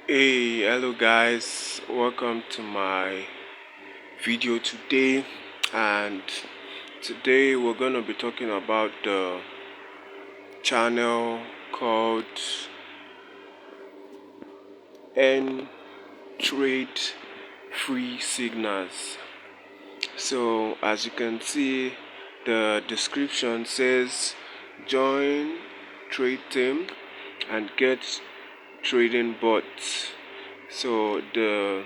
Hey, hello guys, welcome to my video today. And today we're going to be talking about the channel called Ntrade Free Signals. So as you can see, the description says join trade team and get trading bots. So the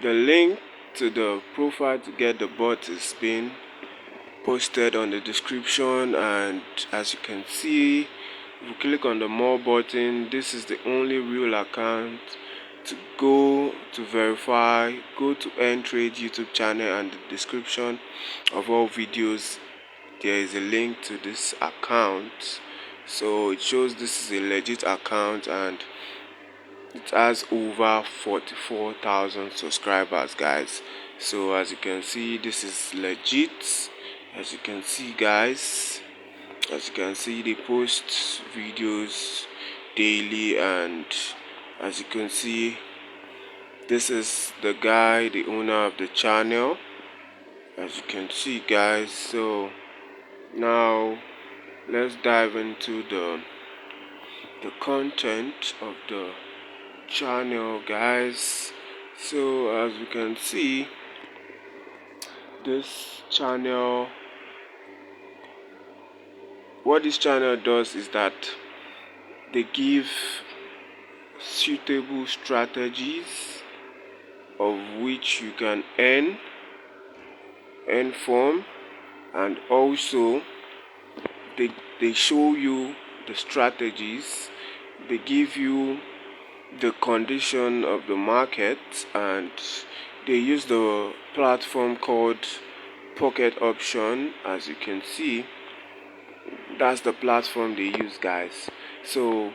link to the profile to get the bot is being posted on the description, and as you can see, if you click on the more button, this is the only real account. To go to verify, go to Ntrade YouTube channel, and the description of all videos there is a link to this account. So it shows this is a legit account and it has over 44,000 subscribers, guys. So as you can see, this is legit. As you can see, guys, as you can see, they post videos daily, and as you can see, this is the guy, the owner of the channel, as you can see, guys. So now let's dive into the content of the channel, guys. So as you can see, this channel, what this channel does is that they give suitable strategies of which you can earn from, and also they show you the strategies, they give you the condition of the market, and they use the platform called pocket option. As you can see, that's the platform they use, guys. So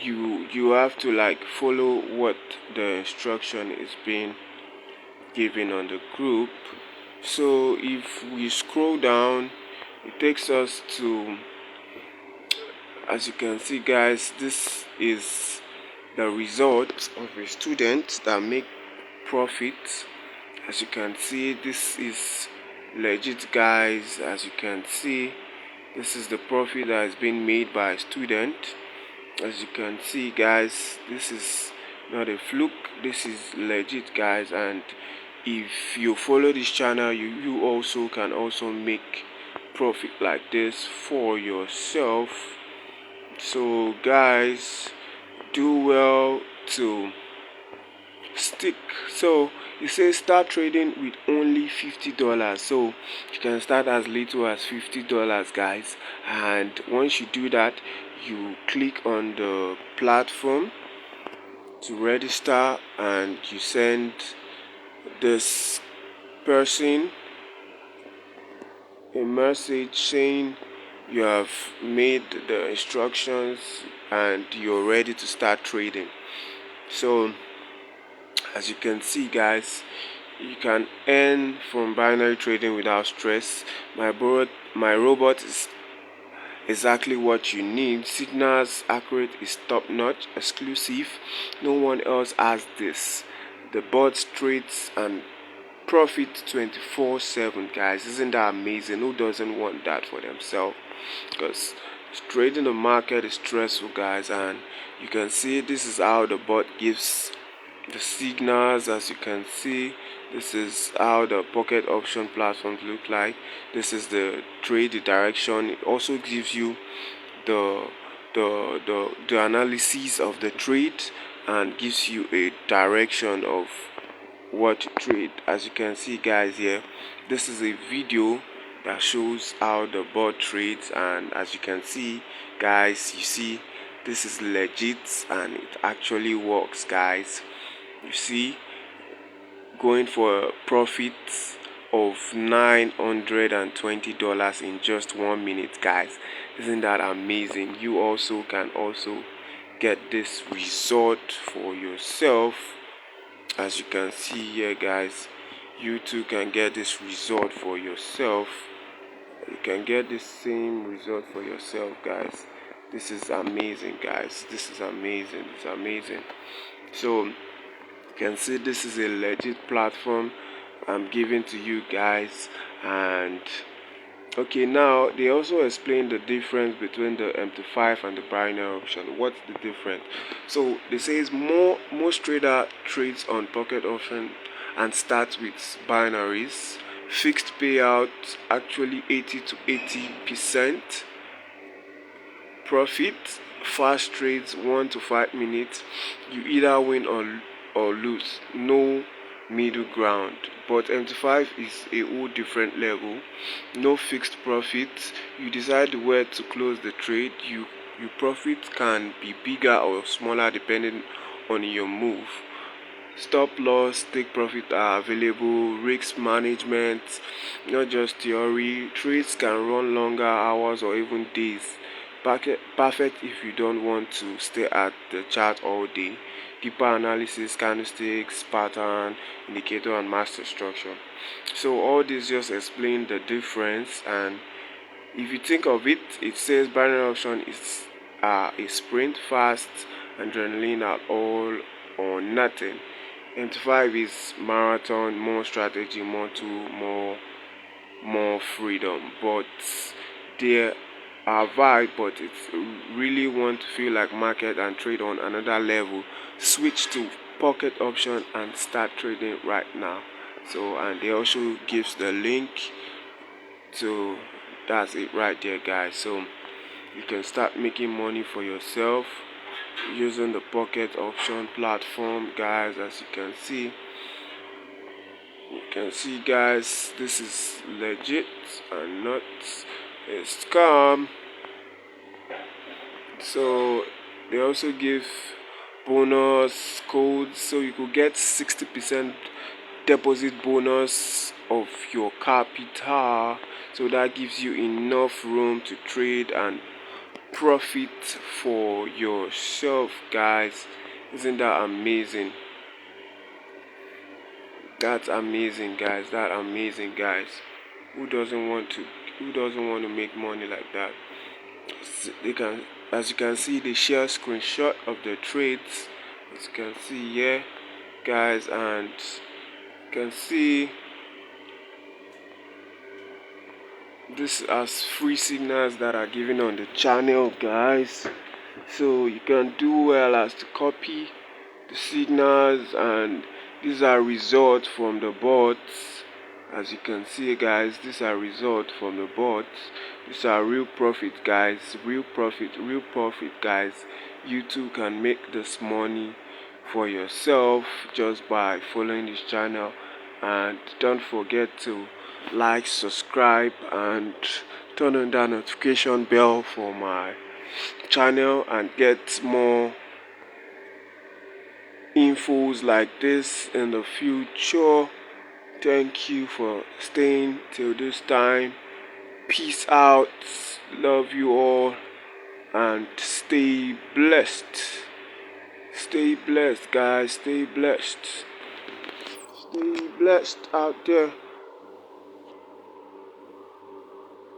you have to like follow what the instruction is being given on the group. So if we scroll down, it takes us to, as you can see, guys, this is the result of a student that make profit. As you can see, this is legit, guys. As you can see, this is the profit that has been made by a student. As you can see, guys, this is not a fluke, this is legit, guys. And if you follow this channel, you also can also make profit like this for yourself. So guys, do well to stick. So it says start trading with only $50. So you can start as little as $50, guys. And once you do that, you click on the platform to register, and you send this person a message saying you have made the instructions and you're ready to start trading. So as you can see, guys, you can earn from binary trading without stress. My robot is exactly what you need. Signals accurate, is top notch, exclusive. No one else has this. The bot trades and profit 24/7, guys. Isn't that amazing? Who doesn't want that for themselves? Because trading the market is stressful, guys. And you can see this is how the bot gives the signals. As you can see, this is how the pocket option platforms look like. This is the trade, the direction. It also gives you the the analysis of the trade and gives you a direction of what to trade. As you can see, guys, here, this is a video that shows how the bot trades. And as you can see, guys, you see this is legit and it actually works, guys. You see, going for a profit of $920 in just 1 minute, guys. Isn't that amazing? You also can also get this result for yourself. As you can see here, guys, you too can get this result for yourself. You can get the same result for yourself, guys. This is amazing, guys. This is amazing. It's amazing. So you can see this is a legit platform I'm giving to you guys. And okay, now they also explain the difference between the MT5 and the binary option. What's the difference? So they says most trader trades on pocket option and starts with binaries. Fixed payout, actually 80 to 80% profit. Fast trades 1 to 5 minutes. You either win or lose. No middle ground. But MT5 is a whole different level. No fixed profit. You decide where to close the trade. Your profit can be bigger or smaller depending on your move. Stop loss, take profit are available. Risk management, not just theory. Trades can run longer hours or even days. Perfect if you don't want to stay at the chart all day. Deeper analysis, candlesticks, pattern, indicator, and master structure. So all this just explain the difference. And if you think of it, it says binary option is a sprint, fast, adrenaline at all or nothing. MT5 is marathon, more strategy, more tool, more freedom. But there are vibe, but it's really want to feel like market and trade on another level. Switch to pocket option and start trading right now. So and they also gives the link. So that's it right there, guys. So you can start making money for yourself using the pocket option platform, guys. As you can see, guys, this is legit and not a scam. So they also give bonus codes, so you could get 60% deposit bonus of your capital. So that gives you enough room to trade and profit for yourself, guys. Isn't that amazing? That's amazing, guys. That amazing, guys. Who doesn't want to? Who doesn't want to make money like that? They can, as you can see, they share screenshot of the trades. As you can see here, guys, and you can see this as free signals that are given on the channel, guys. So you can do well as to copy the signals, and these are results from the bots. As you can see, guys, these are results from the bots. These are real profit, guys. Real profit, guys. You too can make this money for yourself just by following this channel. And don't forget to like, subscribe, and turn on that notification bell for my channel and get more infos like this in the future. Thank you for staying till this time. Peace out. Love you all and stay blessed. Stay blessed, guys. Stay blessed. Stay blessed out there.